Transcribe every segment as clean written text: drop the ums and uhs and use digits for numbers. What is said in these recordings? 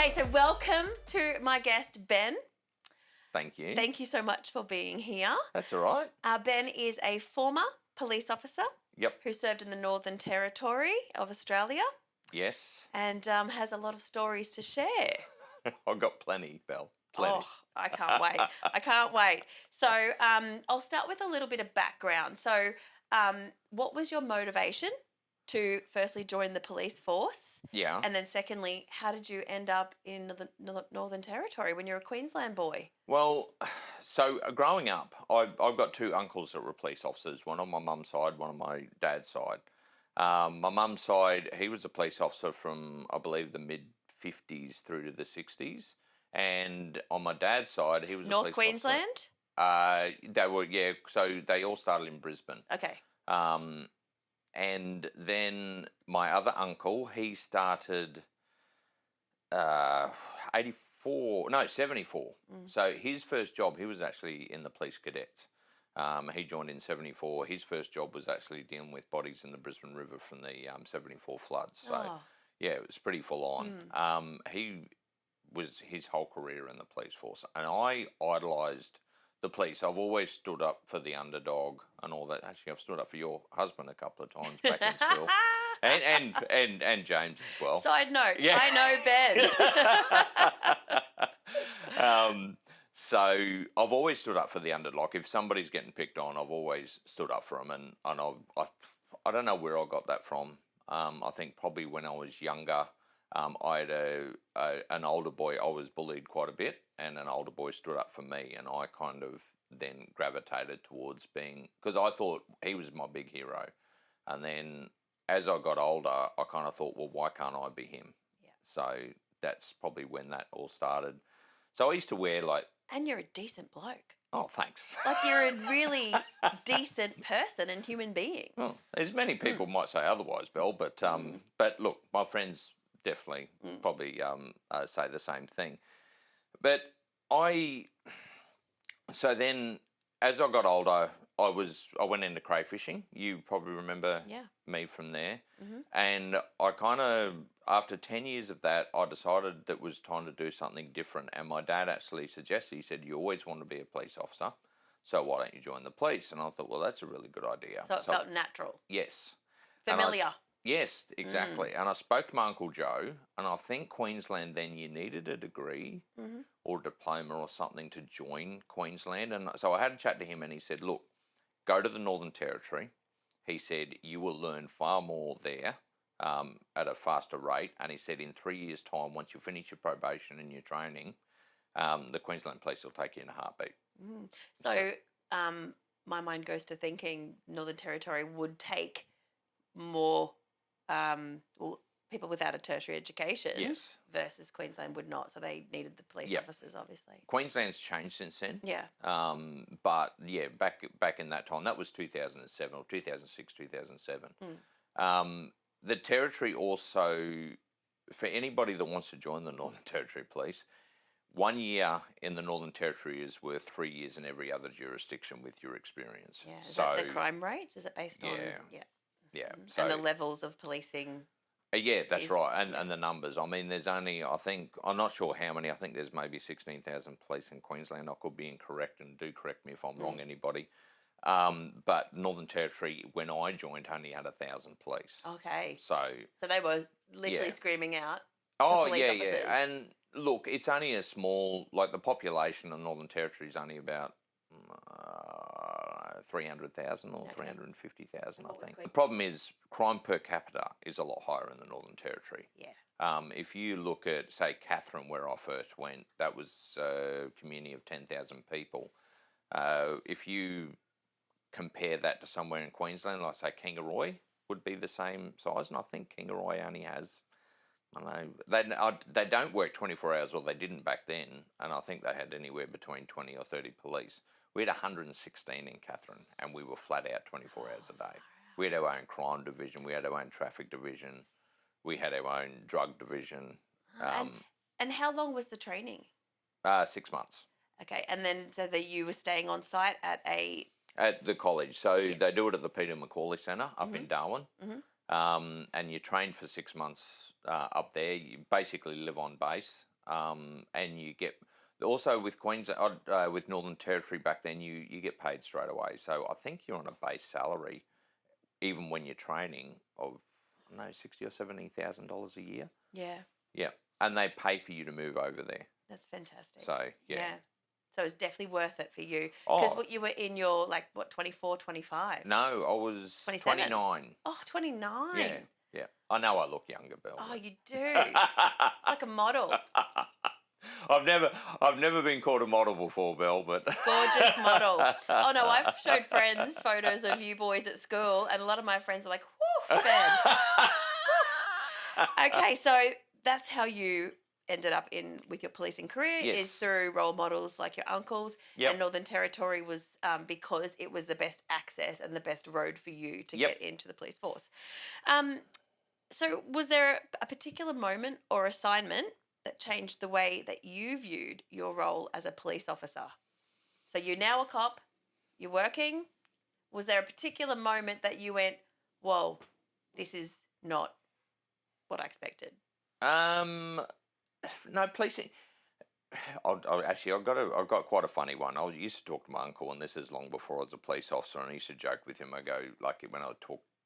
Okay, so welcome to my guest, Ben. Thank you. Thank you so much for being here. That's all right. Ben is a former police officer Yep. who served in the Northern Territory of Australia Yes. and has a lot of stories to share. I've got plenty, Belle. Plenty. Oh, I can't wait. I can't wait. So I'll start with a little bit of background. So what was your motivation to firstly join the police force? Yeah. And then secondly, how did you end up in the Northern Territory when you're a Queensland boy? Well, so growing up, I've got two uncles that were police officers, one on my mum's side, one on my dad's side. My mum's side, he was a police officer from, I believe, the mid-50s through to the 60s. And on my dad's side, he was a North police officer. Queensland? They were, yeah, so they all started in Brisbane. Okay. Um, and then my other uncle, he started 84, no, 74. So his first job, he was actually in the police cadets. He joined in 74. His first job was actually dealing with bodies in the Brisbane River from the 74 floods. So, Oh. yeah, it was pretty full on. He was his whole career in the police force. And I idolised the police. I've always stood up for the underdog and all that. Actually, I've stood up for your husband a couple of times back in school. And James as well. Side note, Yeah. I know Ben. So I've always stood up for the underdog. If somebody's getting picked on, I've always stood up for them. And I don't know where I got that from. I think probably when I was younger, I had an older boy. I was bullied quite a bit, and an older boy stood up for me, and I kind of then gravitated towards being, because I thought he was my big hero. And then as I got older, I kind of thought, well, why can't I be him? Yeah. So that's probably when that all started. So I used to wear like... And you're a decent bloke. Oh, thanks. Like you're a really decent person and human being. Well, as many people might say otherwise, Belle, but look, my friends definitely probably say the same thing. But so then as I got older, I went into crayfishing. You probably remember me from there. And I kind of, after 10 years of that, I decided that it was time to do something different. And my dad actually suggested, he said, you always want to be a police officer, so why don't you join the police? And I thought, well, that's a really good idea. So it felt natural. Yes. Familiar. Yes, exactly. And I spoke to my Uncle Joe, and I think Queensland then you needed a degree or a diploma or something to join Queensland. And so I had a chat to him, and he said, look, go to the Northern Territory. He said, you will learn far more there at a faster rate. And he said, in 3 years' time, once you finish your probation and your training, the Queensland Police will take you in a heartbeat. So my mind goes to thinking Northern Territory would take more people without a tertiary education versus Queensland would not. So they needed the police officers, obviously. Queensland's changed since then. Yeah. But yeah, back in that time, that was 2007 or 2006, 2007. The Territory also, for anybody that wants to join the Northern Territory Police, 1 year in the Northern Territory is worth 3 years in every other jurisdiction with your experience. Yeah. Is that the crime rates? Is it based on? Yeah. So, and the levels of policing. Yeah, that's right. And the numbers. I mean, there's only, I think, I'm not sure how many. I think there's maybe 16,000 police in Queensland. I could be incorrect, and do correct me if I'm wrong, anybody. But Northern Territory, when I joined, only had 1,000 police. Okay. So they were literally screaming out. Oh, police yeah, officers. yeah. And look, it's only a small, like the population of Northern Territory is only about 300,000 or 350,000, I think. The problem is crime per capita is a lot higher in the Northern Territory. Yeah. If you look at, say, Katherine, where I first went, that was a community of 10,000 people. If you compare that to somewhere in Queensland, like say Kingaroy, would be the same size, and I think Kingaroy only has, I don't know, they don't work 24 hours, or they didn't back then, and I think they had anywhere between 20 or 30 police. We had 116 in Katherine, and we were flat out 24 hours a day. We had our own crime division, we had our own traffic division, we had our own drug division. And how long was the training? 6 months. Okay, and then so that you were staying on site at the college. So they do it at the Peter Macaulay Centre up in Darwin. And you train for 6 months up there. You basically live on base. and you get also with Queensland, with Northern Territory back then, you get paid straight away. So I think you're on a base salary, even when you're training, of I don't know, $60,000 or $70,000 a year. Yeah. Yeah, and they pay for you to move over there. That's fantastic. So yeah. So it's definitely worth it for you. Because Oh what you were in your, like, what, 24, 25? no, I was 27? 29. Oh, 29. Yeah, yeah. I know I look younger, Bill. Oh, you do. It's like a model. I've never been called a model before, Bill, but Gorgeous model. Oh no, I've showed friends photos of you boys at school, and a lot of my friends are like, "Whoo, Ben." Okay, so that's how you ended up in with your policing career, is Yes. through role models like your uncles. Yep. And Northern Territory was because it was the best access and the best road for you to Yep. get into the police force. Um, so was there a particular moment or assignment that changed the way that you viewed your role as a police officer? So you're now a cop, you're working. Was there a particular moment that you went, "Whoa, this is not what I expected"? No, policing. I've got quite a funny one. I used to talk to my uncle, and this is long before I was a police officer, and I used to joke with him. I go, like, when I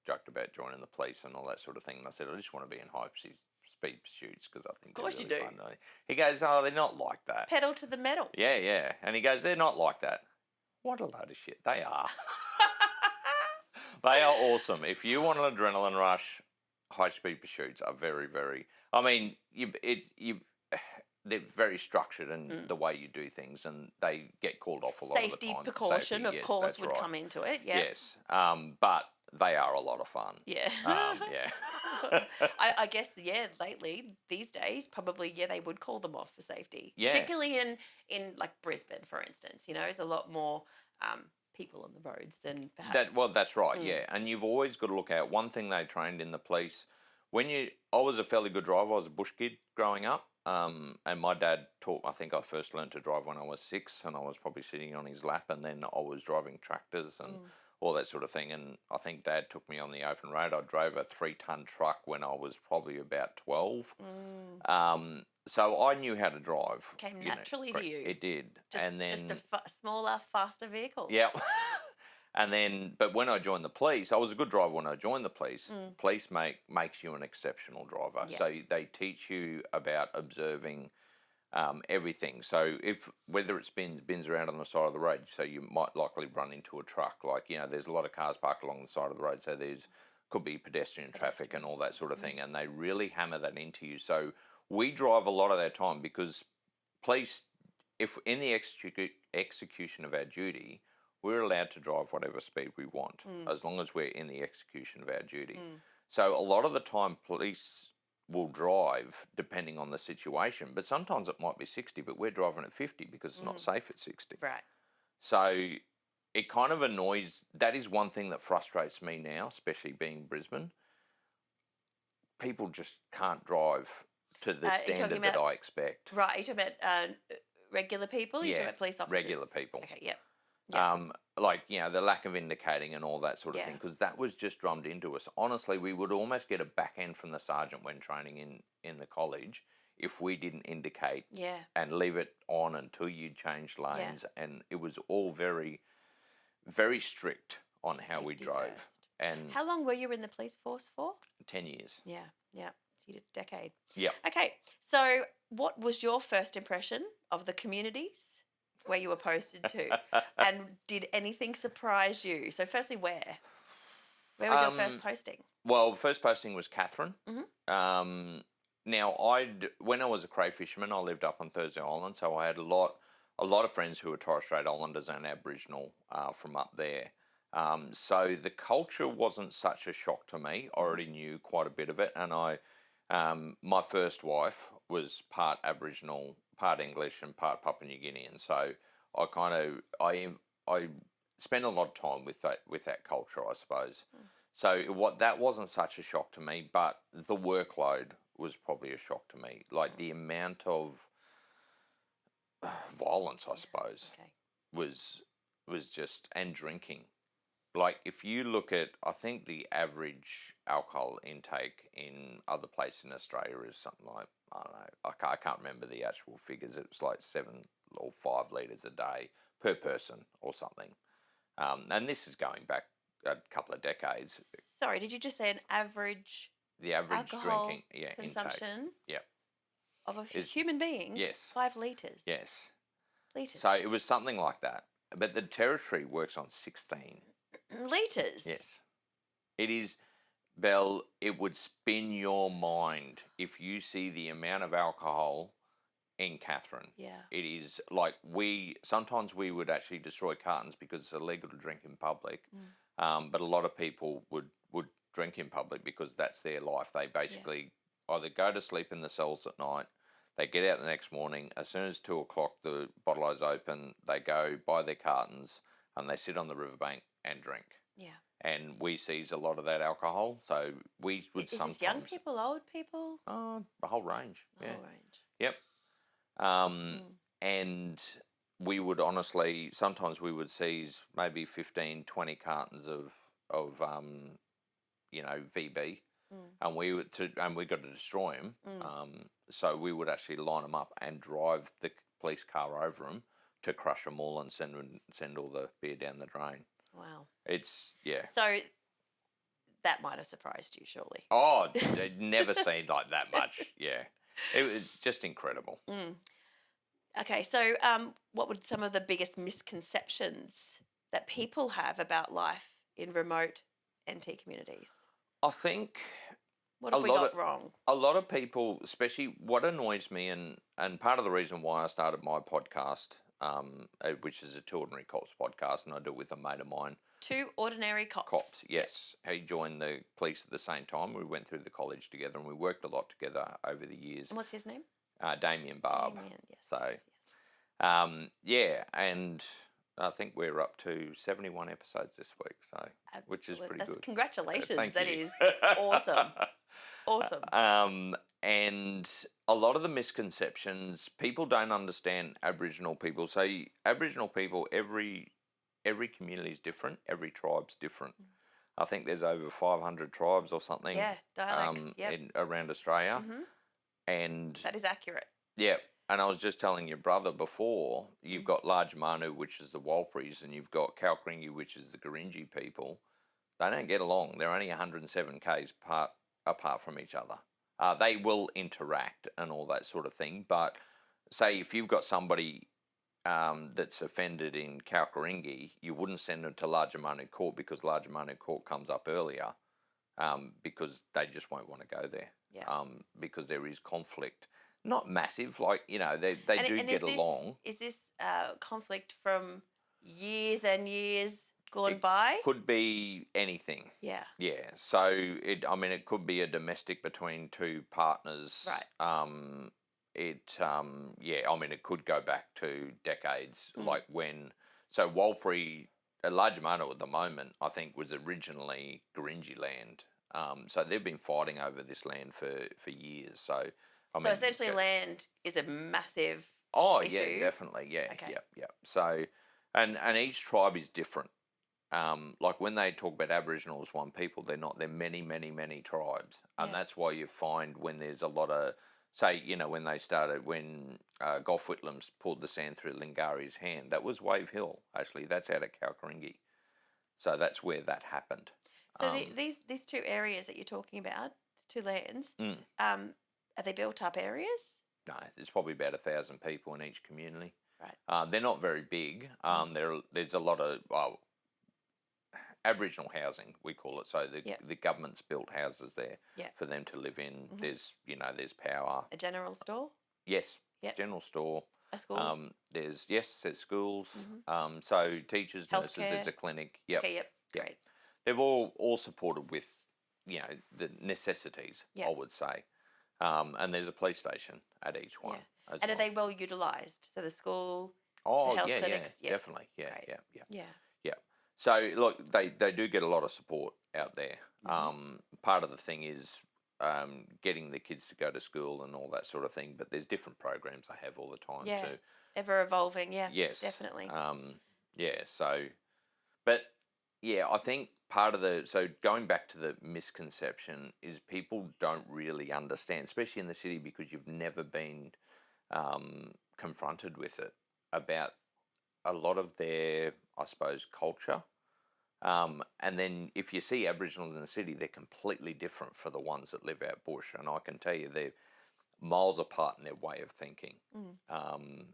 joked about joining the police and all that sort of thing, and I said, I just want to be in speed pursuits because I think Of course they're you really do. fun. He goes, oh, they're not like that. Pedal to the metal. Yeah, yeah. And he goes, they're not like that. What a load of shit. They are. They are awesome. If you want an adrenaline rush, high speed pursuits are very, very. I mean, they're very structured in the way you do things, and they get called off a lot of the Safety time. precaution, of Yes, course, that's would right. come into it. Yeah. Yes, but they are a lot of fun. Yeah. Yeah. I guess, yeah, lately, these days, probably, yeah, they would call them off for safety. Yeah. Particularly in like Brisbane, for instance, there's a lot more people on the roads than perhaps. That's right. Yeah, and you've always got to look at one thing they trained in the police. I was a fairly good driver. I was a bush kid growing up, and my dad taught. I think I first learned to drive when I was 6, and I was probably sitting on his lap, and then I was driving tractors and all that sort of thing. And I think Dad took me on the open road. I drove a 3-ton truck when I was probably about 12. So I knew how to drive. Came naturally to you. It did. Just a smaller, faster vehicle. Yeah. And then, but when I joined the police, I was a good driver when I joined the police. Police makes you an exceptional driver. Yeah. So they teach you about observing everything. So whether it's bins around on the side of the road, so you might likely run into a truck. Like, there's a lot of cars parked along the side of the road, so could be pedestrian traffic and all that sort of thing. And they really hammer that into you. So we drive a lot of that time because police, if in the execution of our duty, we're allowed to drive whatever speed we want as long as we're in the execution of our duty. So a lot of the time police will drive depending on the situation, but sometimes it might be 60, but we're driving at 50 because it's not safe at 60. Right. So it kind of annoys. That is one thing that frustrates me now, especially being Brisbane. People just can't drive to the standard that I expect. Right. Are you talking about regular people? You're talking about police officers? Regular people. Okay, yep. Like, the lack of indicating and all that sort of thing, because that was just drummed into us. Honestly, we would almost get a back end from the sergeant when training in the college if we didn't indicate and leave it on until you changed lanes. And it was all very, very strict on how we drove. First. And how long were you in the police force for? 10 years. Yeah. So you did a decade. Yeah. Okay, so what was your first impression of the communities where you were posted to? And did anything surprise you? So firstly, where was your first posting? Well, first posting was Catherine. Now, when I was a cray fisherman, I lived up on Thursday Island, so I had a lot of friends who were Torres Strait Islanders and Aboriginal from up there. So the culture wasn't such a shock to me. I already knew quite a bit of it, and my first wife was part Aboriginal, part English, and part Papua New Guinean. So I spent a lot of time with that culture, I suppose. So that wasn't such a shock to me, but the workload was probably a shock to me. Like the amount of violence, I suppose, was just, and drinking. like if you look at, I think the average alcohol intake in other places in Australia is something like, I don't know, I can't remember the actual figures. It was like 7 or 5 litres a day per person or something. And this is going back a couple of decades. Sorry, did you just say an average The average alcohol drinking intake. consumption Yeah. of a Is human being? yes. 5 litres. Yes. Litres. So it was something like that. But the territory works on 16. Litres. Yes. It is, Belle, it would spin your mind if you see the amount of alcohol in Catherine. Yeah. It is like sometimes we would actually destroy cartons because it's illegal to drink in public. But a lot of people would drink in public because that's their life. They basically either go to sleep in the cells at night, they get out the next morning, as soon as 2 o'clock the bottle is open, they go buy their cartons and they sit on the riverbank and drink. Yeah. And we seize a lot of that alcohol, so we would sometimes. Is this young people, old people? A whole range. A Yeah. whole range. Yep. And we would honestly, sometimes we would seize maybe 15, 20 cartons of VB, and we got to destroy them. So we would actually line them up and drive the police car over them to crush them all and send all the beer down the drain. Wow. It's So that might have surprised you, surely. Oh, I'd never seen like that much. Yeah, it was just incredible. Okay, so what would some of the biggest misconceptions that people have about life in remote NT communities? I think what have we got wrong? A lot of people, especially what annoys me, and part of the reason why I started my podcast, which is a Two Ordinary Cops podcast, and I do it with a mate of mine. Two Ordinary Cops. Cops, yes. He joined the police at the same time. We went through the college together, and we worked a lot together over the years. And what's his name? Damien Barb. Damien, yes. So, and I think we're up to 71 episodes this week, so which is pretty good. Congratulations! Thank that you. Is awesome. Awesome. And a lot of the misconceptions, people don't understand Aboriginal people. So Aboriginal people, every community is different. Every tribe's different. I think there's over 500 tribes or something. Yeah, dialects. Around Australia. And that is accurate. Yeah. And I was just telling your brother before, you've got Large Manu, which is the Warlpies, and you've got Kalkaringi, which is the Gurindji people. They don't get along. They're only 107 k's apart from each other. They will interact and all that sort of thing. But say if you've got somebody that's offended in Kalkaringi, you wouldn't send them to Large Manu Court because Large Manu Court comes up earlier because they just won't want to go there because there is conflict. Not massive, like, they do get along. Is this conflict from years and years gone by? Could be anything. Yeah. Yeah. So it could be a domestic between two partners. Right. It could go back to decades, like when. So Warlpiri, Large Manu at the moment, I think was originally Gurindji land. So they've been fighting over this land for years. So. So essentially, land is a massive issue. Yeah, definitely. Yeah, okay. Yep. So, and each tribe is different. Like when they talk about Aboriginal as one people, they're not. They're many, many, many tribes, and that's why you find when there's a lot of, say, when they started, when Gough Whitlam's pulled the sand through Lingari's hand, that was Wave Hill. Actually, that's out of Kalkaringi, so that's where that happened. So these two areas that you're talking about, two lands, are they built up areas? No, there's probably about 1,000 people in each community. Right. They're not very big. There's a lot of Aboriginal housing, we call it. So the government's built houses there for them to live in. There's power. A general store? Yes. Yep. General store. A school? There's schools. So teachers, Healthcare. nurses. There's a clinic. Yep. Okay. Yep. Great. They've all supported with the necessities. I would say. And there's a police station at each one. Yeah. And are they well utilised? So the school, the health clinics? Yes. Definitely. Yeah. Yeah. So look, they do get a lot of support out there. Part of the thing is getting the kids to go to school and all that sort of thing. But there's different programs they have all the time too. Ever evolving. Yeah. Yes. Definitely. So, but Yeah, I think so going back to the misconception is people don't really understand, especially in the city, because you've never been confronted with it, about a lot of their, I suppose, culture. And then if you see Aboriginals in the city, they're completely different for the ones that live out bush. And I can tell you they're miles apart in their way of thinking. Mm.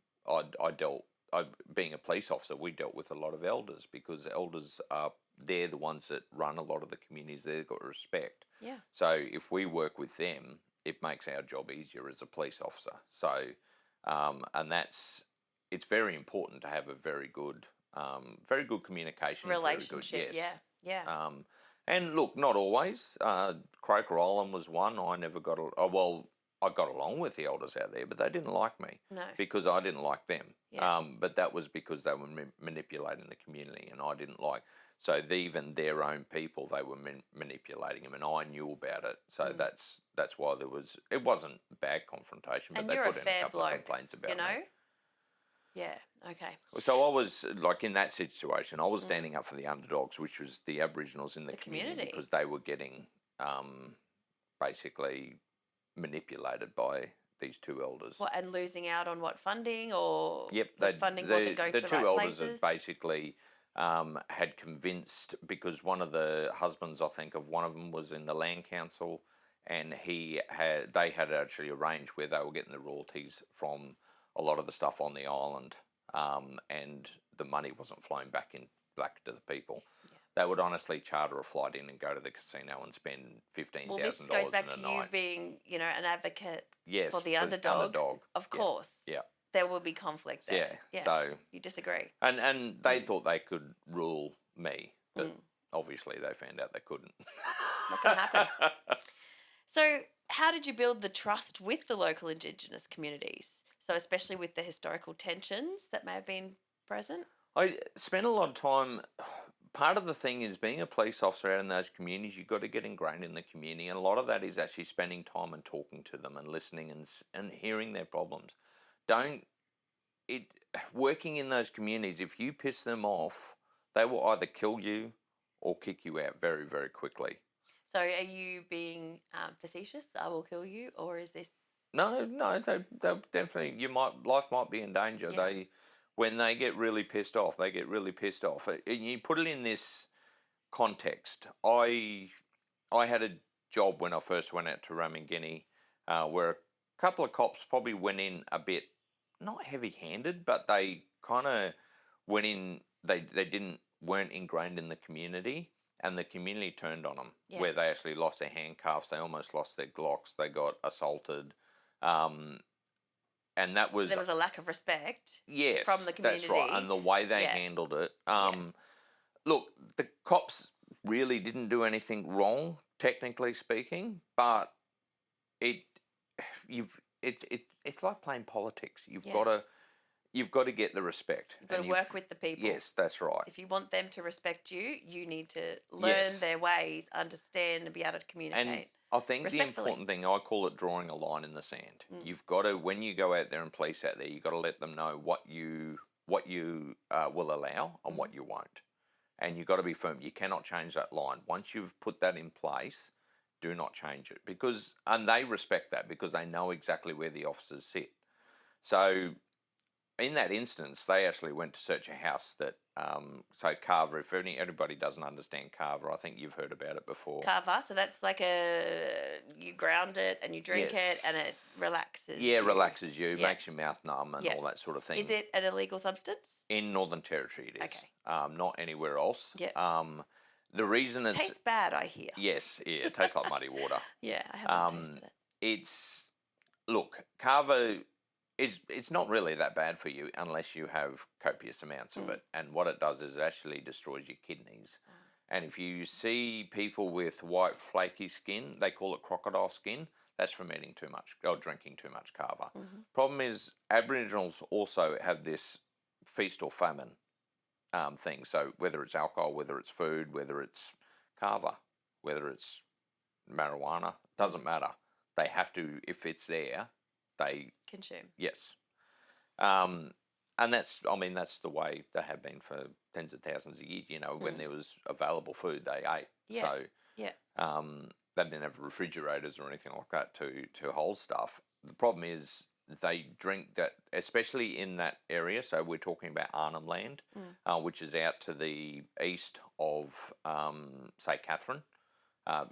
I being a police officer, we dealt with a lot of elders, because elders are, they're the ones that run a lot of the communities. They've got respect. Yeah. So if we work with them, it makes our job easier as a police officer. So, and it's very important to have a very good communication. Very good, Relationship. yes. Yeah. Yeah. And look, not always. Croker Island was one. I never got well, I got along with the elders out there, but they didn't like me No. because I didn't like them. Yeah. But that was because they were manipulating the community, and I didn't like. So even their own people, they were manipulating them, and I knew about it. So that's why it wasn't bad confrontation, but And they you're a put in a fair couple of bloke, complaints about you know? me. Yeah. Okay. So I was like, in that situation, I was standing up for the underdogs, which was the Aboriginals in the community, because they were getting basically manipulated by these two elders. What, and losing out on what, funding, or Yep, the funding wasn't going to the two right elders places? had basically had convinced, because one of the husbands, I think, of one of them was in the land council, and they had actually arranged where they were getting the royalties from a lot of the stuff on the island, and the money wasn't flowing back to the people. Yeah. They would honestly charter a flight in and go to the casino and spend $15,000 Well, this goes back to in a you night. being, an advocate Yes, for the underdog. Of course. Yeah. There will be conflict there. Yeah. So you disagree. and they thought they could rule me, but obviously they found out they couldn't. It's not going to happen. So, how did you build the trust with the local Indigenous communities? So, especially with the historical tensions that may have been present? I spent a lot of time. Part of the thing is, being a police officer out in those communities, you've got to get ingrained in the community, and a lot of that is actually spending time and talking to them and listening and hearing their problems. Don't it Working in those communities, if you piss them off, they will either kill you or kick you out very, very quickly. So, are you being facetious? I will kill you, or is this? No, they definitely. Life might be in danger. Yeah. When they get really pissed off, they get really pissed off. And you put it in this context. I had a job when I first went out to Ramangini, where a couple of cops probably went in a bit, not heavy-handed, but they kind of went in. They weren't ingrained in the community, and the community turned on them. Yeah. Where they actually lost their handcuffs, they almost lost their Glocks, they got assaulted, and that was, So there was a lack of respect. yes, From the community. that's right, and the way they handled it. Look, the cops really didn't do anything wrong, technically speaking, but it's like playing politics. You've got to get the respect. You've got to work with the people. Yes, that's right. If you want them to respect you, you need to learn their ways, understand, and be able to communicate. And I think the important thing, I call it drawing a line in the sand. You've got to, when you go out there and police out there, you've got to let them know what you will allow and what you won't. And you've got to be firm. You cannot change that line. Once you've put that in place, do not change it, and they respect that, because they know exactly where the officers sit. So in that instance, they actually went to search a house that, so Carver, if anybody doesn't understand Carver, I think you've heard about it before. Carver, so that's like you ground it and you drink it and it relaxes you. Yeah, relaxes you, makes your mouth numb and all that sort of thing. Is it an illegal substance? In Northern Territory it is. Okay. Not anywhere else. Yeah. The reason it's... Tastes bad, I hear. Yes, yeah, it tastes like muddy water. Yeah, I haven't tasted it. Look, Carver... It's not really that bad for you unless you have copious amounts of it. And what it does is it actually destroys your kidneys. And if you see people with white flaky skin, they call it crocodile skin, that's from eating too much or drinking too much Carver. Problem is, Aboriginals also have this feast or famine thing. So whether it's alcohol, whether it's food, whether it's Carver, whether it's marijuana, doesn't matter. They have to, if it's there, they consume. Yes. And And that's the way they have been for tens of thousands of years. When there was available food, they ate. Yeah. So Yeah. they didn't have refrigerators or anything like that to hold stuff. The problem is they drink that, especially in that area. So we're talking about Arnhem Land, which is out to the east of, say, Catherine,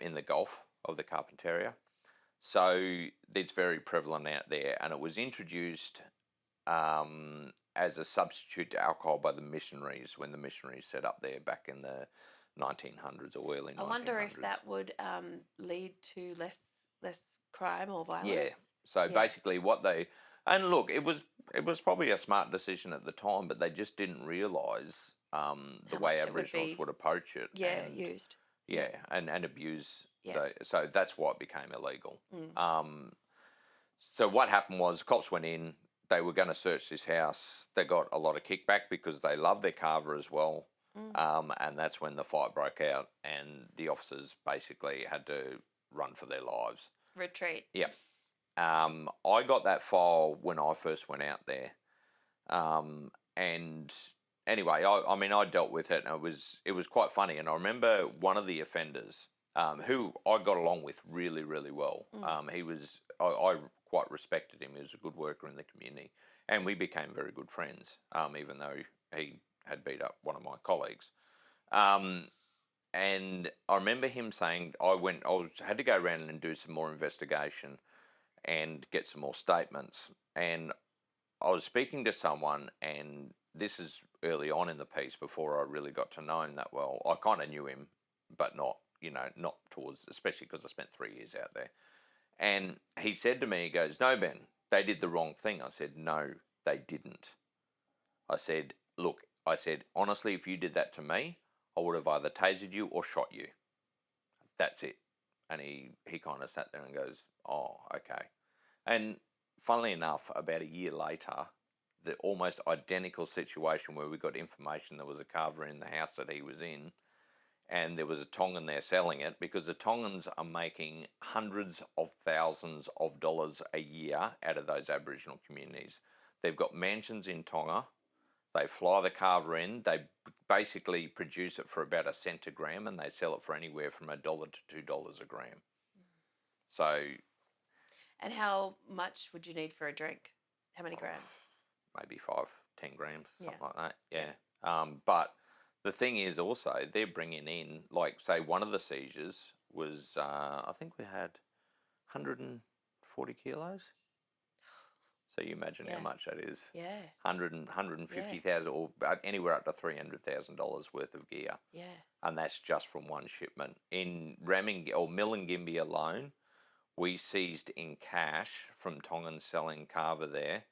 in the Gulf of the Carpentaria. So it's very prevalent out there, and it was introduced as a substitute to alcohol by the missionaries when the missionaries set up there back in the 1900s or early 1900s. I wonder if that would lead to less crime or violence. Yeah. So basically, and look, it was probably a smart decision at the time, but they just didn't realise the way Aboriginals would approach it. Yeah, and used. Yeah, and abuse. Yeah. So that's why it became illegal. So what happened was, cops went in. They were going to search this house. They got a lot of kickback because they love their carver as well. And that's when the fight broke out, and the officers basically had to run for their lives. Retreat. Yeah. I got that file when I first went out there. And anyway, I dealt with it, and it was quite funny. And I remember one of the offenders, who I got along with really, really well. I quite respected him. He was a good worker in the community, and we became very good friends, even though he had beat up one of my colleagues. And I remember him saying, had to go around and do some more investigation and get some more statements. And I was speaking to someone, and this is early on in the piece before I really got to know him that well. I kind of knew him, but not towards, especially because I spent 3 years out there. And he said to me, he goes, "No, Ben, they did the wrong thing." I said, "No, they didn't." I said, "Look," I said, "honestly, if you did that to me, I would have either tasered you or shot you. That's it." And he kind of sat there and goes, "Oh, okay." And funnily enough, about a year later, the almost identical situation where we got information there was a carver in the house that he was in, and there was a Tongan there selling it, because the Tongans are making hundreds of thousands of dollars a year out of those Aboriginal communities. They've got mansions in Tonga. They fly the carver in. They basically produce it for about a cent a gram, and they sell it for anywhere from $1 to $2 a gram. So. And how much would you need for a drink? How many grams? Maybe 5-10 grams, something like that. Yeah. But the thing is also, they're bringing in, like, say, one of the seizures was, I think we had 140 kilos. So you imagine how much that is. Yeah. 150,000 or anywhere up to $300,000 worth of gear. Yeah. And that's just from one shipment. In Milingimbi alone, we seized in cash from Tongans selling carver there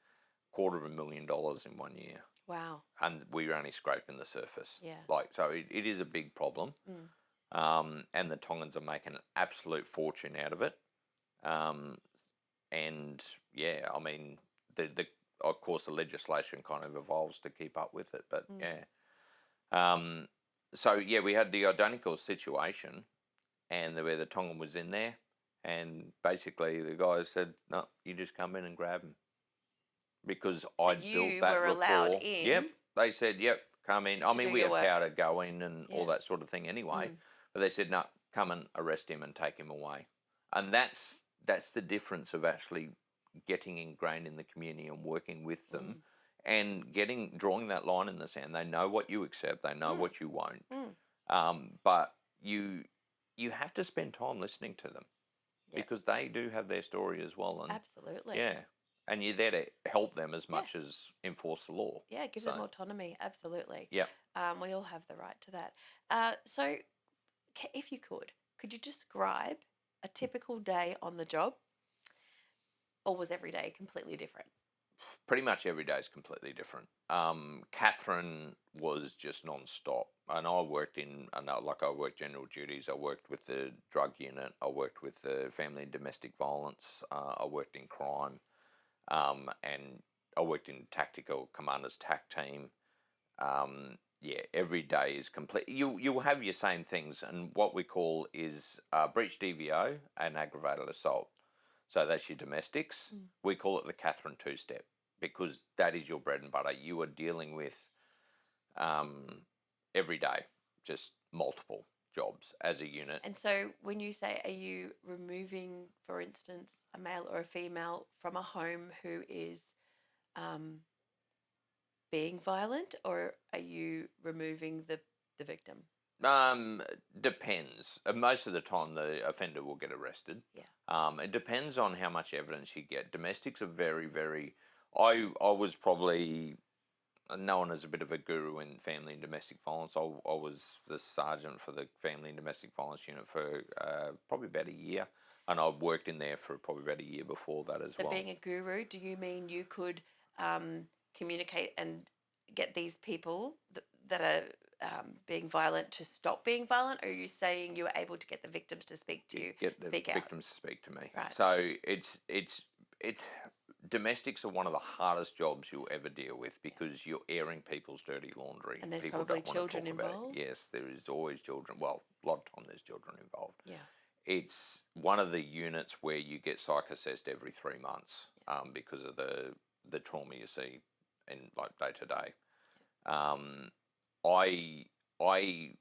$250,000 in 1 year. Wow. And we were only scraping the surface. Yeah. So it is a big problem. And the Tongans are making an absolute fortune out of it. And yeah, I mean, of course the legislation kind of evolves to keep up with it, but yeah. So yeah, we had the identical situation, and where the Tongan was in there, and basically the guys said, "No, you just come in and grab him." Because I built that were rapport. Allowed in. Yep, they said, "Yep, come in." I mean, we have power to go in and all that sort of thing anyway. But they said, "No, come and arrest him and take him away." And that's the difference of actually getting ingrained in the community and working with them, and drawing that line in the sand. They know what you accept. They know what you won't. But you have to spend time listening to them, because they do have their story as well. And absolutely. Yeah. And you're there to help them as much as enforce the law. Yeah, give them autonomy. Absolutely. Yeah. We all have the right to that. So, if you could you describe a typical day on the job, or was every day completely different? Pretty much every day is completely different. Catherine was just non-stop. And I worked I worked general duties. I worked with the drug unit. I worked with the family and domestic violence. I worked in crime. And I worked in tactical commander's TAC team. Yeah, every day is complete. You'll have your same things, and what we call is breach DVO and aggravated assault. So that's your domestics. We call it the Catherine two-step. because that is your bread and butter. You are dealing with every day, just multiple jobs as a unit. And so when you say, are you removing, for instance, a male or a female from a home who is being violent, or are you removing the victim? Depends. Most of the time, the offender will get arrested. Yeah. It depends on how much evidence you get. Domestics are very, very. I was probably known as a bit of a guru in family and domestic violence. I was the sergeant for the family and domestic violence unit for probably about a year, and I worked in there for probably about a year before that as So well. being a guru, do you mean you could communicate and get these people that are being violent to stop being violent? Or are you saying you were able to get the victims to speak to you, Get the speak out? victims to speak to me. Right. So it's domestics are one of the hardest jobs you'll ever deal with because you're airing people's dirty laundry. And there's People probably don't want to children talk about involved. it. Yes, there is always children. Well, a lot of time there's children involved. Yeah. It's one of the units where you get psych assessed every 3 months because of the trauma you see in like day to day. I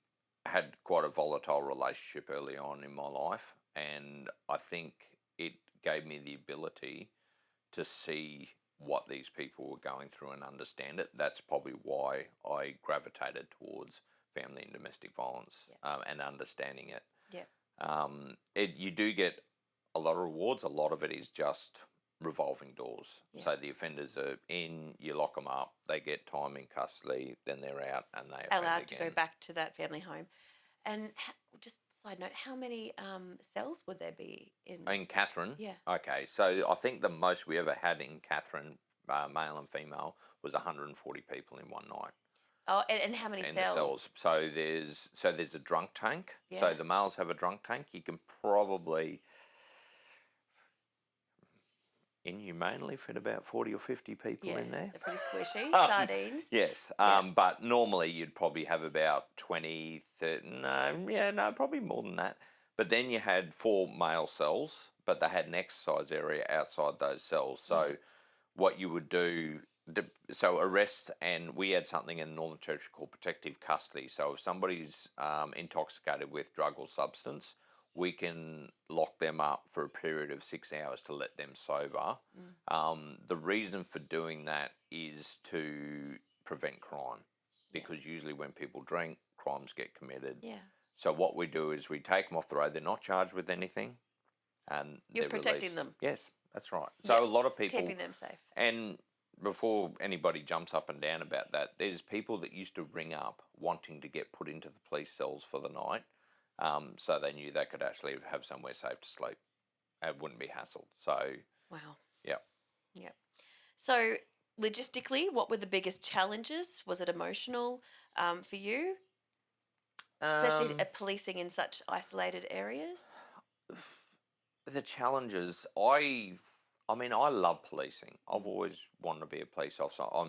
had quite a volatile relationship early on in my life, and I think it gave me the ability to see what these people were going through and understand it. That's probably why I gravitated towards family and domestic violence and understanding it. Yeah. You do get a lot of rewards. A lot of it is just revolving doors. Yeah. So the offenders are in, you lock them up, they get time in custody, then they're out and they Allowed offend to again. go back to that family home. And just side note, how many cells would there be In Catherine? Yeah. Okay, so I think the most we ever had in Catherine, male and female, was 140 people in one night. Oh, and how many In the cells? So there's a drunk tank. Yeah. So the males have a drunk tank. You can probably inhumanely fit about 40 or 50 people in there. So pretty squishy. Sardines. Yes, Yeah. but normally you'd probably have about 20, 30, no, probably more than that. But then you had 4 male cells, but they had an exercise area outside those cells. So what you would do, so arrest, and we had something in the Northern Territory called protective custody. So if somebody's intoxicated with drug or substance, we can lock them up for a period of 6 hours to let them sober. The reason for doing that is to prevent crime, because usually when people drink, crimes get committed. Yeah. So what we do is we take them off the road. They're not charged with anything, and You're they're protecting released. them. Yes, that's right. So a lot of people keeping them safe. And before anybody jumps up and down about that, there's people that used to ring up wanting to get put into the police cells for the night, so they knew they could actually have somewhere safe to sleep and wouldn't be hassled. So, Wow. yeah. Yeah. So logistically, what were the biggest challenges? Was it emotional for you, especially policing in such isolated areas? The challenges, I mean, I love policing. I've always wanted to be a police officer. I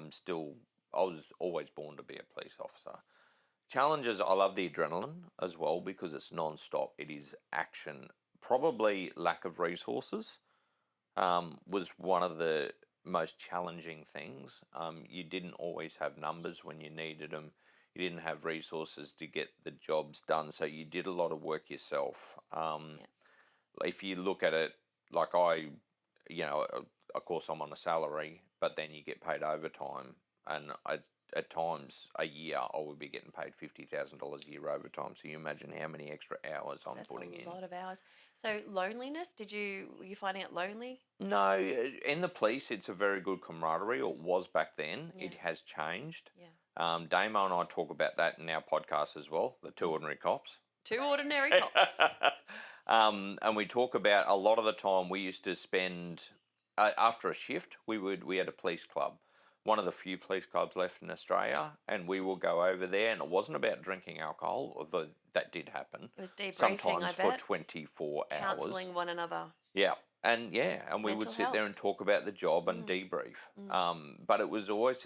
was always born to be a police officer. Challenges, I love the adrenaline as well because it's non-stop. It is action. Probably lack of resources was one of the most challenging things. You didn't always have numbers when you needed them. You didn't have resources to get the jobs done, so you did a lot of work yourself. If you look at it, like of course I'm on a salary, but then you get paid overtime, and at times a year I would be getting paid $50,000 a year overtime. So you imagine how many extra hours I'm putting in. That's a lot of hours. So loneliness, were you finding it lonely? No, in the police it's a very good camaraderie, or it was back then. Yeah. It has changed. Yeah. Damo and I talk about that in our podcast as well, the Two Ordinary Cops. 2 ordinary cops. And we talk about a lot of the time we used to spend after a shift. We had a police club, one of the few police clubs left in Australia, and we will go over there. And it wasn't about drinking alcohol, although that did happen. It was debriefing, sometimes I for bet. 24 hours. Counselling one another. Yeah, and we would Mental sit there health. and talk about the job and debrief. But it was always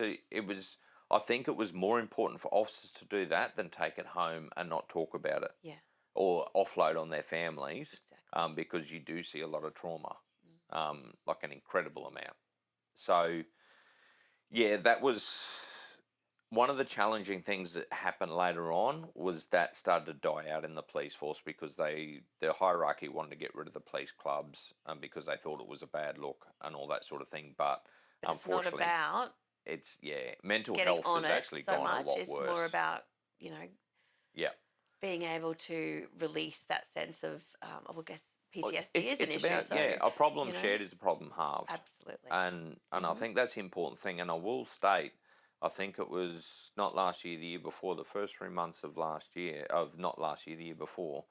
I think it was more important for officers to do that than take it home and not talk about it. Yeah. Or offload on their families. Exactly. Because you do see a lot of trauma, like an incredible amount. So Yeah, that was one of the challenging things that happened later on was that started to die out in the police force because the hierarchy wanted to get rid of the police clubs because they thought it was a bad look and all that sort of thing. But But it's not unfortunately, about it's mental getting health on has it actually so gone a much. lot It's worse. more about, Yeah. being able to release that sense of, I guess Well, PTSD is an it's issue. about So, a problem you know, shared is a problem halved, absolutely. and I think that's the important thing. And I will state, I think it was not last year, the year before, the first 3 months of last year, of not last year, the year before,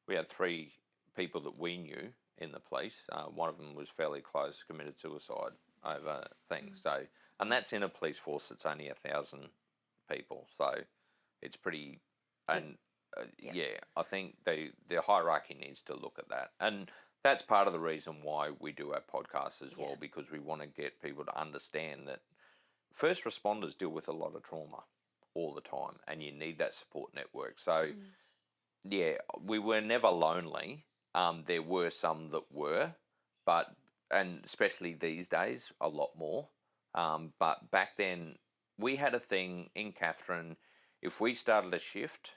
we had 3 people that we knew in the police. One of them was fairly close, committed suicide over things. So, and that's in a police force that's only 1,000 people. So, it's pretty, and yeah, I think the hierarchy needs to look at that, and that's part of the reason why we do our podcast as well, because we want to get people to understand that first responders deal with a lot of trauma all the time, and you need that support network. So yeah, we were never lonely. There were some that were, but and especially these days, a lot more. But back then, we had a thing in Catherine. If we started a shift,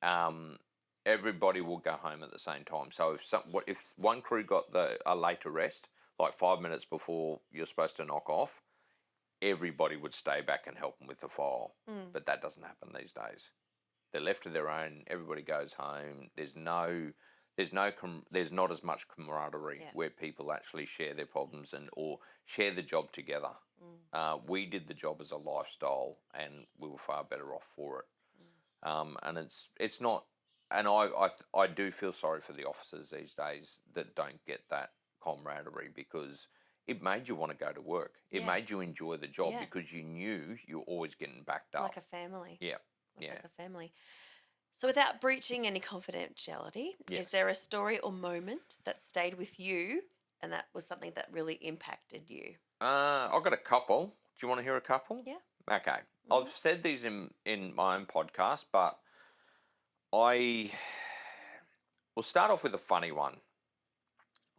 um, everybody will go home at the same time. So if one crew got a late arrest, like 5 minutes before you're supposed to knock off, everybody would stay back and help them with the file. But that doesn't happen these days. They're left to their own. Everybody goes home. There's not as much camaraderie where people actually share their problems or share the job together. We did the job as a lifestyle, and we were far better off for it. And it's not, and I do feel sorry for the officers these days that don't get that camaraderie, because it made you want to go to work. It made you enjoy the job because you knew you were always getting backed up. Like a family. Yeah. Like a family. So, without breaching any confidentiality, is there a story or moment that stayed with you and that was something that really impacted you? I've got a couple. Do you want to hear a couple? Yeah. Okay. I've said these in my own podcast, but I will start off with a funny one.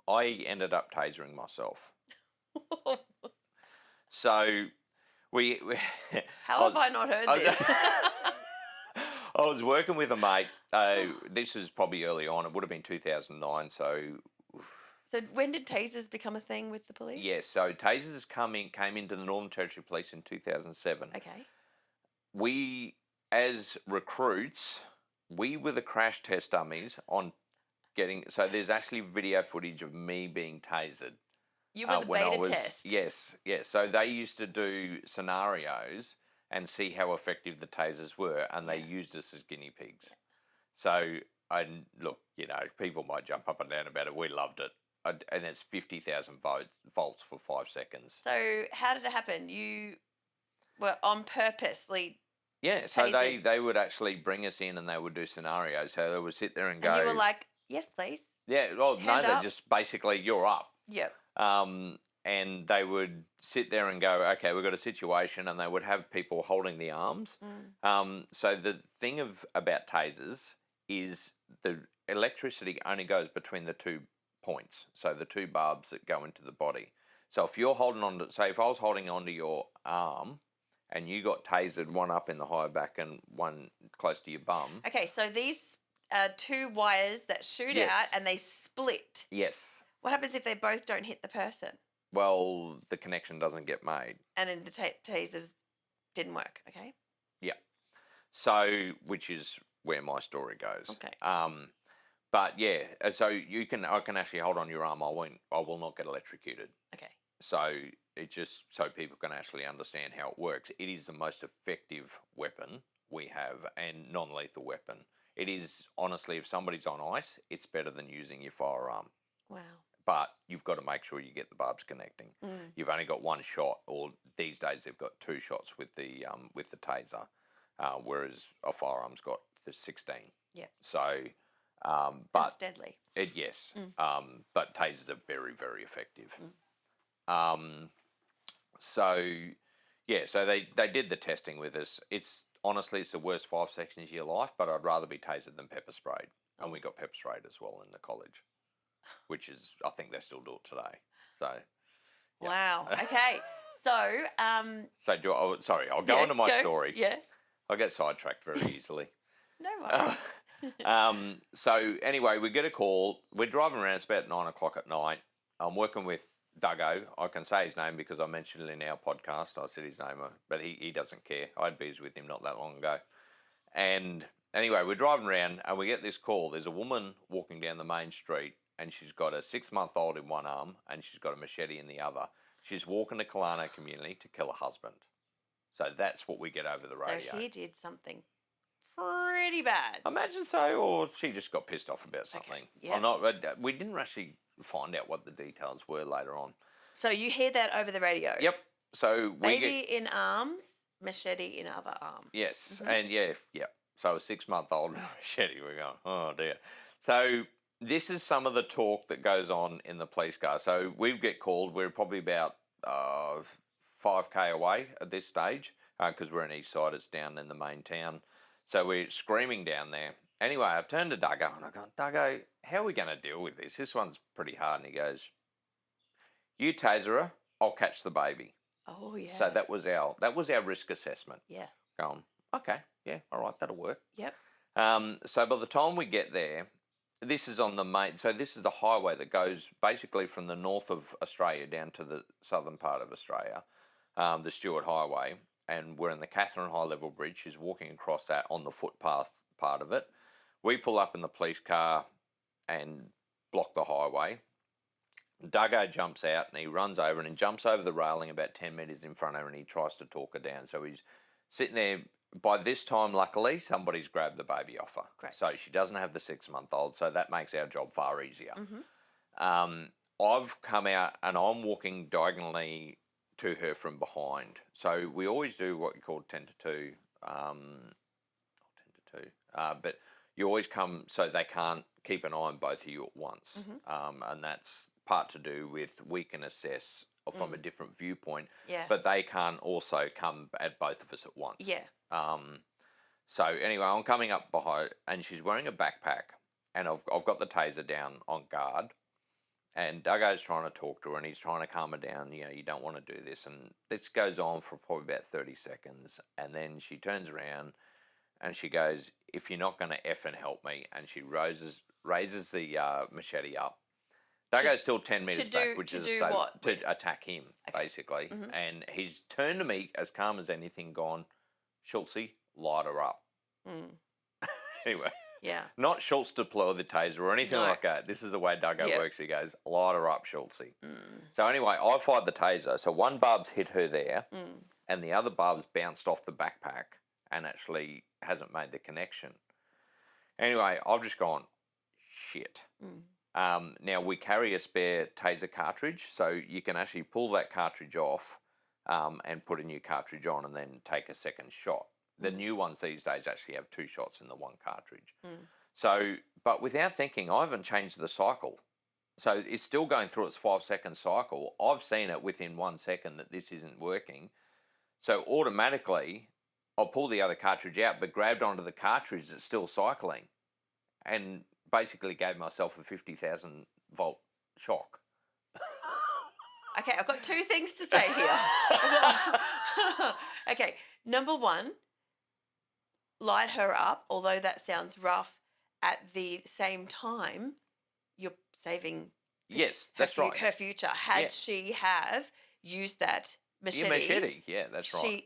I ended up tasering myself. So we How have I not heard this? I was working with a mate. This was probably early on. It would have been 2009. So when did tasers become a thing with the police? yes. So tasers came into the Northern Territory Police in 2007. Okay. We, as recruits, we were the crash test dummies on getting. So there's actually video footage of me being tasered. You were the beta test. Yes. So they used to do scenarios and see how effective the tasers were, and they used us as guinea pigs. Yeah. So, look, people might jump up and down about it. We loved it. And it's 50,000 volts for 5 seconds. So how did it happen? You were on purposely. Yeah, so they would actually bring us in and they would do scenarios. So they would sit there and go. And you were like, yes, please. Yeah, well, no, they're just basically, you're up. Yep. And they would sit there and go, okay, we've got a situation, and they would have people holding the arms. So the thing about tasers is the electricity only goes between the 2 points, so the 2 barbs that go into the body. So if you're holding on to, say if I was holding onto your arm and you got tasered, one up in the high back and one close to your bum. Okay, so these are 2 wires that shoot out and they split. Yes. What happens if they both don't hit the person? Well, the connection doesn't get made. And then the tasers didn't work, okay? Yeah. So, which is where my story goes. Okay. But yeah, so I can actually hold on your arm. I will not get electrocuted. Okay. So it just so people can actually understand how it works. It is the most effective weapon we have, and non-lethal weapon. It is, honestly, if somebody's on ice, it's better than using your firearm. Wow. But you've got to make sure you get the barbs connecting. You've only got 1 shot, or these days they've got 2 shots with the taser, whereas a firearm's got the 16. Yeah. So, but it's deadly. Yes. But tasers are very, very effective. So yeah, so they did the testing with us. It's honestly the worst 5 seconds of your life, but I'd rather be tasered than pepper sprayed. And we got pepper sprayed as well in the college, which is, I think they still do it today. So yeah. Wow. Okay. So, sorry, I'll go into my story. Yeah. I get sidetracked very easily. No Uh, worries. so anyway, we get a call. We're driving around. It's about 9 o'clock at night. I'm working with Duggo. I can say his name because I mentioned it in our podcast. I said his name, but he doesn't care. I had beers with him not that long ago. And anyway, we're driving around and we get this call. There's a woman walking down the main street and she's got a 6-month-old in one arm and she's got a machete in the other. She's walking to Kalana community to kill her husband. So that's what we get over the radio. So he did something pretty bad. Imagine so, or she just got pissed off about something. Okay. Yeah. We didn't actually find out what the details were later on. So you hear that over the radio? Yep. So baby in arms, machete in other arm. Yes, and yeah. So a 6-month-old machete. We're going, oh dear. So this is some of the talk that goes on in the police car. So we get called. We're probably about 5K away at this stage because we're in East Side. It's down in the main town. So we're screaming down there. Anyway, I turned to Duggo and I go, Duggo, how are we going to deal with this? This one's pretty hard. And he goes, you taser her, I'll catch the baby. Oh yeah. So that was our risk assessment. Yeah. Going, okay, yeah, all right, that'll work. Yep. So by the time we get there, this is on the main. So this is the highway that goes basically from the north of Australia down to the southern part of Australia, the Stuart Highway. And we're in the Catherine High Level Bridge. She's walking across that on the footpath part of it. We pull up in the police car and block the highway. Duggo jumps out and he runs over and he jumps over the railing about 10 metres in front of her and he tries to talk her down. So he's sitting there. By this time, luckily, somebody's grabbed the baby off her. Great. So she doesn't have the 6-month-old, so that makes our job far easier. I've come out and I'm walking diagonally to her from behind. So we always do what you call 10 to 2, not 10 to 2, but you always come so they can't keep an eye on both of you at once. And that's part to do with we can assess from a different viewpoint, but they can't also come at both of us at once. Yeah. So anyway, I'm coming up behind and she's wearing a backpack and I've got the taser down on guard. And Duggo's trying to talk to her and he's trying to calm her down. You know, you don't want to do this. And this goes on for probably about 30 seconds. And then she turns around and she goes, if you're not going to effing help me. And she raises the machete up. Duggo's still 10 metres back, which is to attack him, basically. And he's turned to me as calm as anything, gone, Schultzy, light her up. Anyway. Yeah. Not Schultz deploy the taser or anything like that. This is the way Duggo works. He goes, light her up, Schultzy. So anyway, I fired the taser. So one barb's hit her there and the other barb's bounced off the backpack and actually hasn't made the connection. Anyway, I've just gone, shit. Now, we carry a spare taser cartridge, so you can actually pull that cartridge off and put a new cartridge on and then take a second shot. The new ones these days actually have 2 shots in the one cartridge. So, but without thinking, I haven't changed the cycle. So it's still going through its 5-second cycle. I've seen it within 1 second that this isn't working. So automatically, I'll pull the other cartridge out, but grabbed onto the cartridge that's still cycling and basically gave myself a 50,000 volt shock. Okay, I've got 2 things to say here. Okay, number 1, light her up, although that sounds rough. At the same time, you're saving her future. Had she have used that machete, that's right.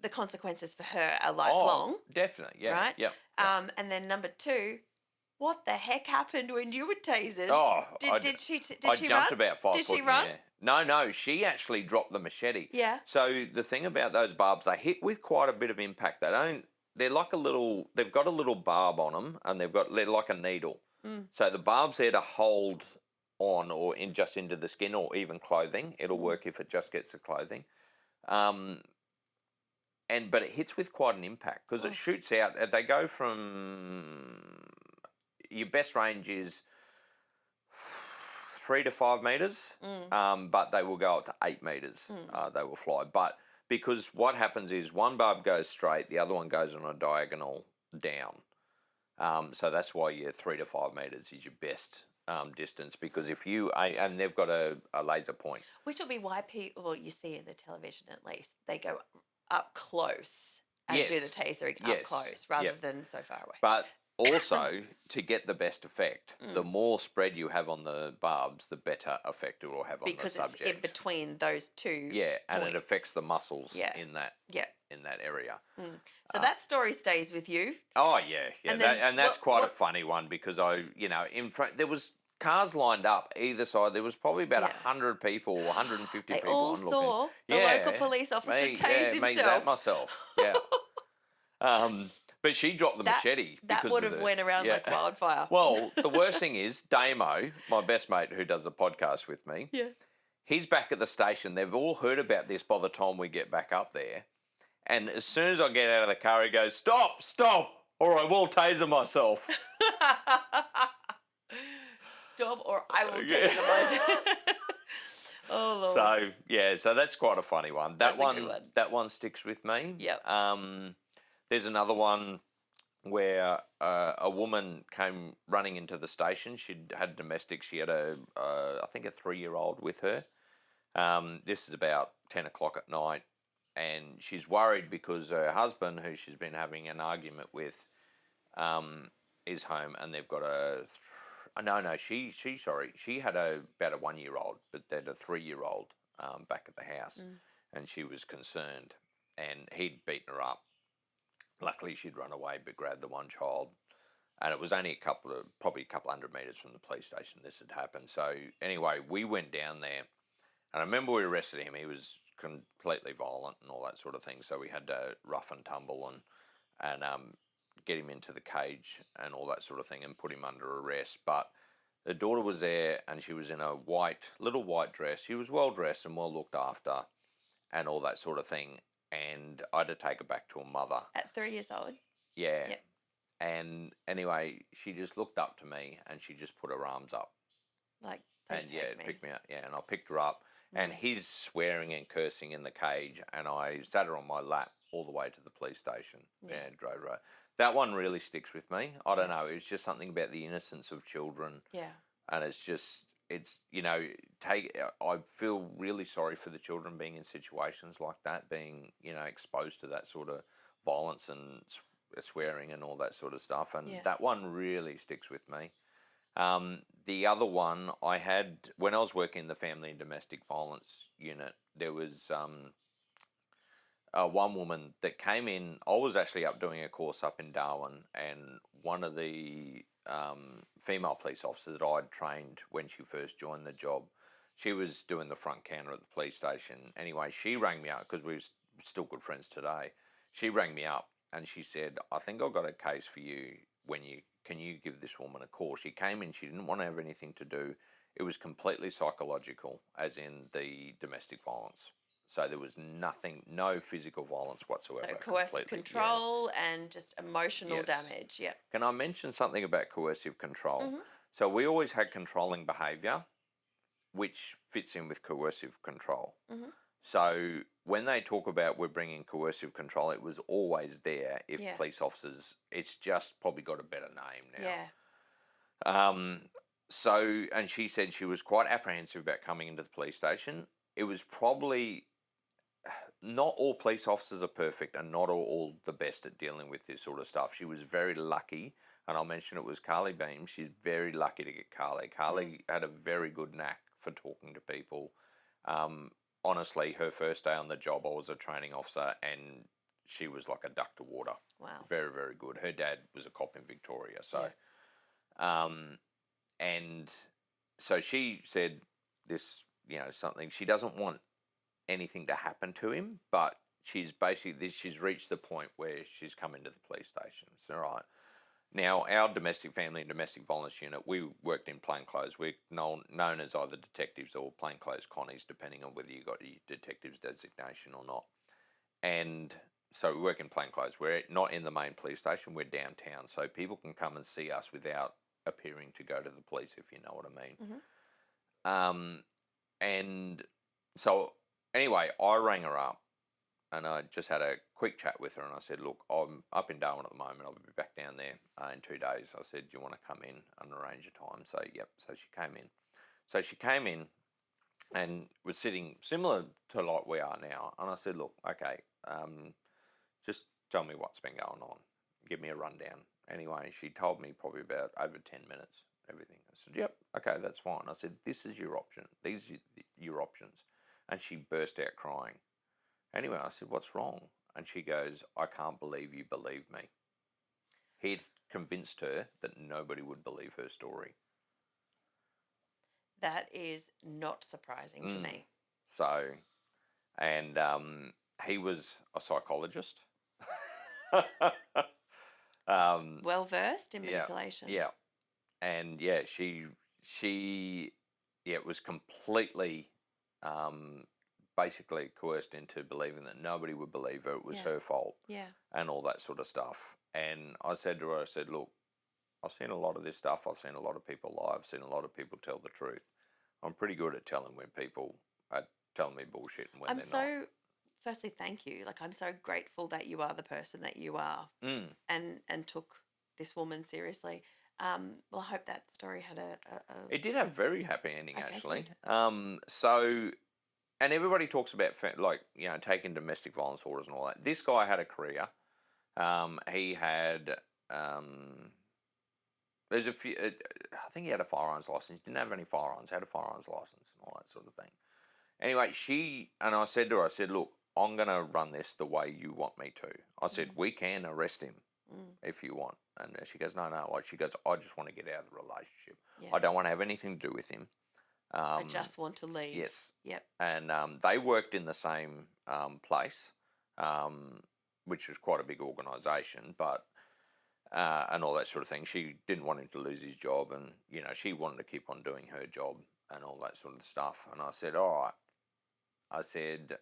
The consequences for her are lifelong. Definitely, right? Yep. And then number 2, what the heck happened when you were tasered? Did she I run? jumped about 5 Did foot she in run? the air. No, she actually dropped the machete. Yeah. So the thing about those barbs, they hit with quite a bit of impact. They're like they've got a little barb on them and they're like a needle. So the barb's there to hold on or just into the skin or even clothing. It'll work if it just gets the clothing. But it hits with quite an impact because it shoots out. They go from, your best range is 3 to 5 meters, but they will go up to 8 meters. They will fly. But because what happens is one barb goes straight, the other one goes on a diagonal down. So that's why your 3 to 5 meters is your best distance, because if you and they've got a laser point. Which will be why people, you see in the television at least, they go up close and do the Yes. tasering up Yes. close rather Yep. than so far away. But also, to get the best effect, the Mm. more spread you have on the barbs, the better effect it will have on the Because it's subject. in between those two Yeah, and it points. affects the muscles Yeah. in that Yeah. in that area. So that story stays with you. Oh yeah, yeah, And then and that's quite a what? funny one, because in front there was cars lined up either side. There was probably about Yeah. 100 people, 150 They people all on looking. saw the Yeah, local police officer me, tase me that himself. myself. Yeah. But she dropped the machete That because would of have the went around like wildfire. Well, the worst thing is Damo, my best mate who does the podcast with me. Yeah. He's back at the station. They've all heard about this by the time we get back up there. And as soon as I get out of the car, he goes, "Stop, stop, or I will taser myself." Stop, or I will taser myself. Oh Lord. So yeah, so that's quite a funny one. That's a good one. That one sticks with me. Yep. There's another one where a woman came running into the station. She'd had domestic. She had I think a 3-year-old with her. This is about 10 o'clock at night, and she's worried because her husband, who she's been having an argument with, is home, and they've got she had about a 1-year-old, but they had a 3-year-old back at the house, and she was concerned, and he'd beaten her up. Luckily, she'd run away, but grabbed the one child, and it was only probably a couple hundred meters from the police station this had happened. So anyway, we went down there, and I remember we arrested him. He was completely violent and all that sort of thing. So we had to rough and tumble and get him into the cage and all that sort of thing, and put him under arrest. But the daughter was there, and she was in a little white dress. She was well dressed and well looked after, and all that sort of thing. And I had to take her back to her mother. At 3 years old. Yeah. Yep. And anyway, she just looked up to me, and she just put her arms up. Like, please take me. Picked me up. Yeah, and I picked her up, and he's swearing and cursing in the cage, and I sat her on my lap all the way to the police station. Yeah, drove her. That one really sticks with me. I don't know. It's just something about the innocence of children. Yeah. And I feel really sorry for the children being in situations like that, being, exposed to that sort of violence and swearing and all that sort of stuff. And that one really sticks with me. The other one I had when I was working in the family and domestic violence unit, there was one woman that came in. I was actually up doing a course up in Darwin, and one of the female police officers that I'd trained when she first joined the job, she was doing the front counter at the police station. Anyway, she rang me up because we're still good friends today. She rang me up and she said, "I think I've got a case for you. Can you give this woman a call?" She came in, she didn't want to have anything to do. It was completely psychological, as in the domestic violence. So there was no physical violence whatsoever. So coercive control and just emotional damage. Yeah. Can I mention something about coercive control? So we always had controlling behaviour, which fits in with coercive control. So when they talk about we're bringing coercive control, it was always there. If police officers, it's just probably got a better name now. Yeah. So, and she said she was quite apprehensive about coming into the police station. It was probably not all police officers are perfect, and not all the best at dealing with this sort of stuff. She was very lucky, and I'll mention it was Carly Beam. She's very lucky to get Carly. Carly had a very good knack for talking to people. Honestly, her first day on the job, I was a training officer, and she was like a duck to water. Wow. Very, very good. Her dad was a cop in Victoria. So, and so she said this, something. She doesn't want anything to happen to him, but she's reached the point where she's come into the police station. So, right. Now, our domestic family and domestic violence unit, we worked in plainclothes. We're known as either detectives or plainclothes connies, depending on whether you got your detective's designation or not. And so we work in plainclothes. We're not in the main police station. We're downtown, so people can come and see us without appearing to go to the police, if you know what I mean. And so anyway, I rang her up and I just had a quick chat with her, and I said, look, I'm up in Darwin at the moment. I'll be back down there in 2 days. I said, do you want to come in and arrange a time? So, yep. So she came in. So she came in and was sitting similar to like we are now. And I said, look, okay, just tell me what's been going on. Give me a rundown. Anyway, she told me probably about over 10 minutes, everything. I said, yep, okay, that's fine. I said, this is your option. These are your options. And she burst out crying. Anyway, I said, what's wrong? And she goes, I can't believe you believe me. He'd convinced her that nobody would believe her story. That is not surprising to me. So, and he was a psychologist. Well versed in manipulation. Yeah. And yeah, she was completely basically coerced into believing that nobody would believe her. It was her fault. Yeah. And all that sort of stuff. And I said to her, I said, look, I've seen a lot of this stuff. I've seen a lot of people lie. I've seen a lot of people tell the truth. I'm pretty good at telling when people are telling me bullshit and when they're not. Firstly, thank you. Like, I'm so grateful that you are the person that you are, and took this woman seriously. Well, I hope that story had a It did have a very happy ending, Okay, actually. good. So, and everybody talks about like taking domestic violence orders and all that. This guy had a career. He had there's a few. I think he had a firearms license. Didn't have any firearms. Had a firearms license and all that sort of thing. Anyway, I said to her, I said, look, I'm going to run this the way you want me to. I said, we can arrest him if you want. And she goes, no. She goes, I just want to get out of the relationship. Yeah. I don't want to have anything to do with him. I just want to leave. Yes. Yep. And they worked in the same place, which was quite a big organisation, but and all that sort of thing. She didn't want him to lose his job, and she wanted to keep on doing her job and all that sort of stuff. And I said, all right. I said,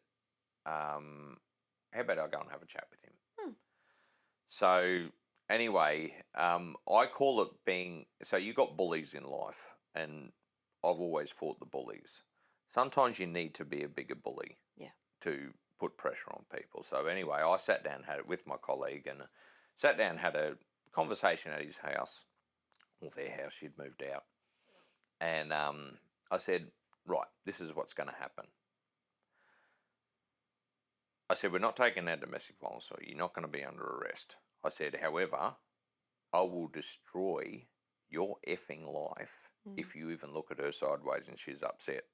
how about I go and have a chat with him? So anyway, I call it being, so you got bullies in life, and I've always fought the bullies. Sometimes you need to be a bigger bully to put pressure on people. So anyway, I sat down, had it with my colleague, and sat down, had a conversation at his house, or their house. She'd moved out. And I said, right, this is what's going to happen. I said, we're not taking that domestic violence, so you're not going to be under arrest. I said, however, I will destroy your effing life if you even look at her sideways and she's upset.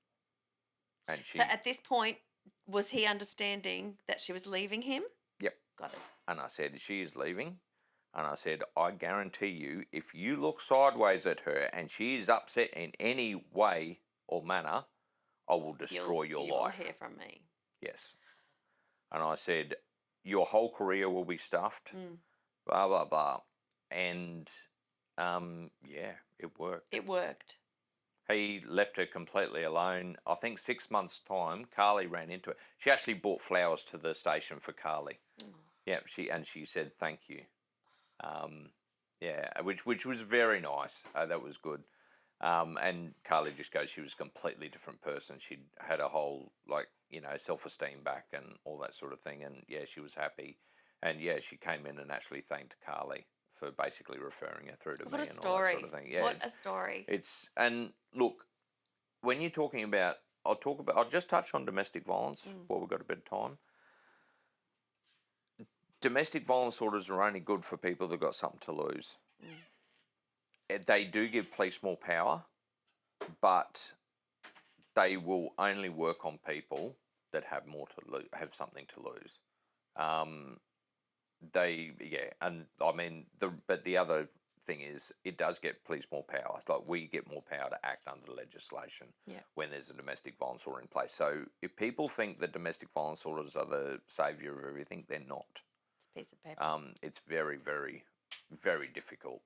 And So at this point, was he understanding that she was leaving him? Yep. Got it. And I said, she is leaving. And I said, I guarantee you, if you look sideways at her and she is upset in any way or manner, I will destroy your life. You will hear from me. Yes. And I said, your whole career will be stuffed, blah, blah, blah. And, it worked. It worked. He left her completely alone. I think 6 months' time, Carly ran into it. She actually bought flowers to the station for Carly. Yeah, she said thank you. Which was very nice. That was good. And Carly just goes, she was a completely different person. She'd had a whole, self-esteem back and all that sort of thing. And yeah, she was happy. And yeah, she came in and actually thanked Carly for basically referring her through to me and all that sort of thing. Yeah, what a story. And look, when you're talking about, I'll just touch on domestic violence while we've got a bit of time. Domestic violence orders are only good for people that've got something to lose. They do give police more power, but they will only work on people that have more to lose, have something to lose. But the other thing is, it does get police more power. It's like we get more power to act under legislation when there's a domestic violence order in place. So if people think that domestic violence orders are the saviour of everything, they're not. It's a piece of paper. It's very, very, very difficult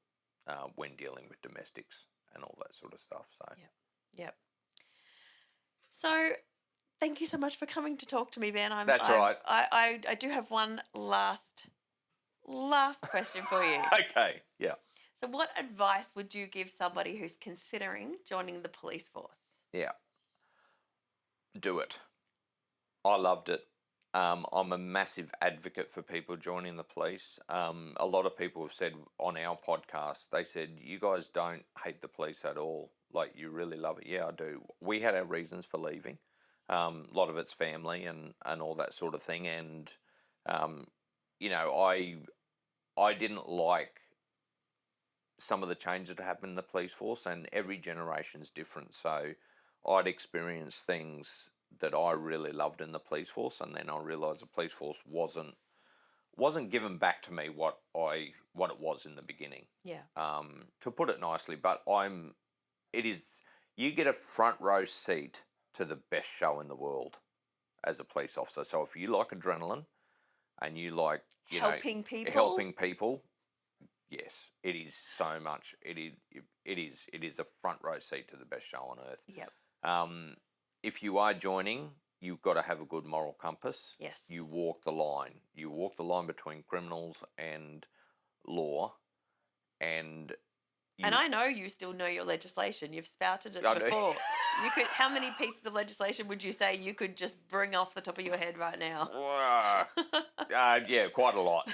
when dealing with domestics and all that sort of stuff. So. Yep. So, thank you so much for coming to talk to me, Ben. That's all right. I do have one last question for you. Okay, yeah. So what advice would you give somebody who's considering joining the police force? Yeah. Do it. I loved it. I'm a massive advocate for people joining the police. A lot of people have said on our podcast, they said, you guys don't hate the police at all. Like, you really love it. Yeah, I do. We had our reasons for leaving. A lot of it's family and all that sort of thing. And, you know, I didn't like some of the changes that happened in the police force, and every generation's different. So I'd experienced things that I really loved in the police force, and then I realised the police force wasn't given back to me what it was in the beginning. Yeah. To put it nicely, but you get a front row seat to the best show in the world as a police officer. So if you like adrenaline and you like, helping people, yes, it is so much. It is a front row seat to the best show on earth. Yep. If you are joining, you've got to have a good moral compass. Yes. You walk the line. You walk the line between criminals and law, and I know you still know your legislation. You've spouted it before. How many pieces of legislation would you say you could just bring off the top of your head right now? Yeah, quite a lot.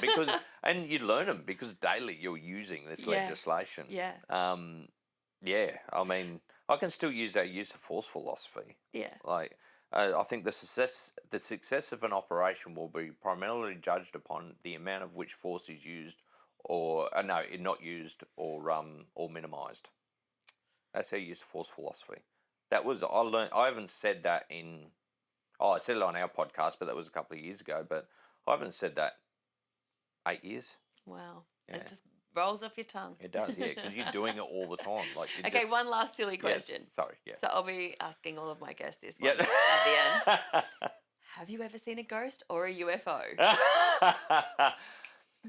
And you learn them because daily you're using this legislation. Yeah. Yeah. I mean, I can still use our use of force philosophy. Yeah. Like, I think the success of an operation will be primarily judged upon the amount of which force is used, or not used, or minimised. That's our use of force philosophy. That was I learned. I haven't said that in. Oh, I said it on our podcast, but that was a couple of years ago. But I haven't said that 8 years. Wow. Yeah. It just rolls off your tongue. It does, yeah, because you're doing it all the time. Like, okay, one last silly question. Yes, sorry, yeah. So I'll be asking all of my guests this one at the end. Have you ever seen a ghost or a UFO?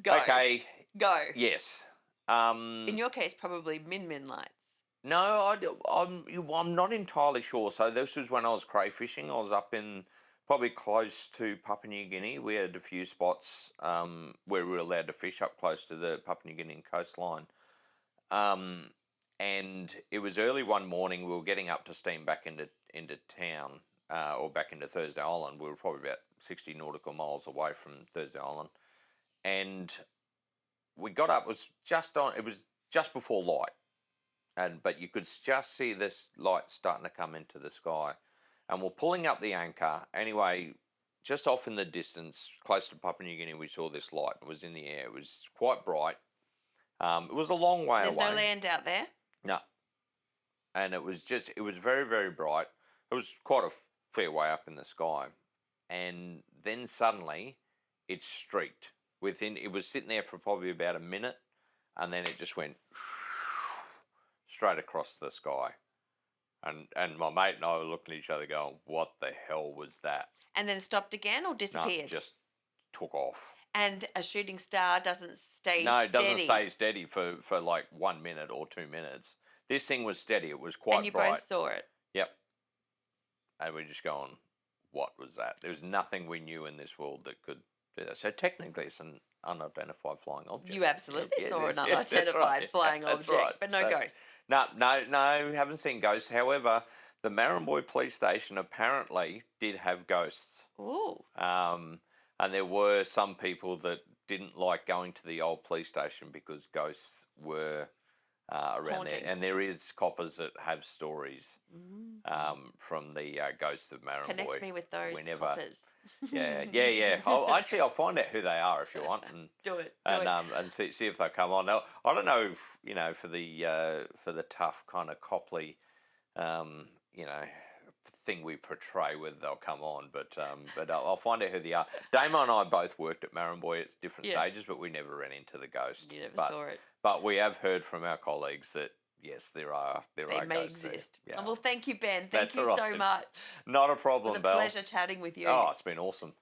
Go. Okay. Go. Yes. In your case, probably min lights. No, I'm not entirely sure. So this was when I was crayfishing. I was up in probably close to Papua New Guinea. We had a few spots where we were allowed to fish up close to the Papua New Guinean coastline. And it was early one morning. We were getting up to steam back into town, or back into Thursday Island. We were probably about 60 nautical miles away from Thursday Island, and we got up. It was just before light. But you could just see this light starting to come into the sky. And we're pulling up the anchor. Anyway, just off in the distance, close to Papua New Guinea, we saw this light. It was in the air. It was quite bright. It was a long way away. There's no land out there? No. And it was very, very bright. It was quite a fair way up in the sky. And then suddenly it streaked. It was sitting there for probably about a minute. And then it just went straight across the sky. And my mate and I were looking at each other going, what the hell was that? And then stopped again or disappeared? No, just took off. And a shooting star doesn't stay steady? No, it doesn't stay steady for like 1 minute or 2 minutes. This thing was steady. It was quite bright. And you both saw it? Yep. And we're just going, what was that? There was nothing we knew in this world that could do that. So technically it's an unidentified flying object. You absolutely saw an unidentified flying object, right. But no ghosts. No, haven't seen ghosts. However, the Marramboy police station apparently did have ghosts. Ooh. And there were some people that didn't like going to the old police station because ghosts were around haunting there. And there is coppers that have stories from the ghosts of Marramboy. Connect me with those coppers. Yeah. I'll find out who they are if you want, and do it. And see if they come on. Now, I don't know, for the tough kind of Copley, thing we portray, whether they'll come on, but I'll find out who they are. Damo and I both worked at Marramboy at different stages, but we never ran into the ghost. You never saw it. But we have heard from our colleagues that yes, there are they may ghosts exist. there. Yeah. Well, thank you, Ben. Thank you so much. Not a problem, It was a pleasure chatting with you. Oh, it's been awesome.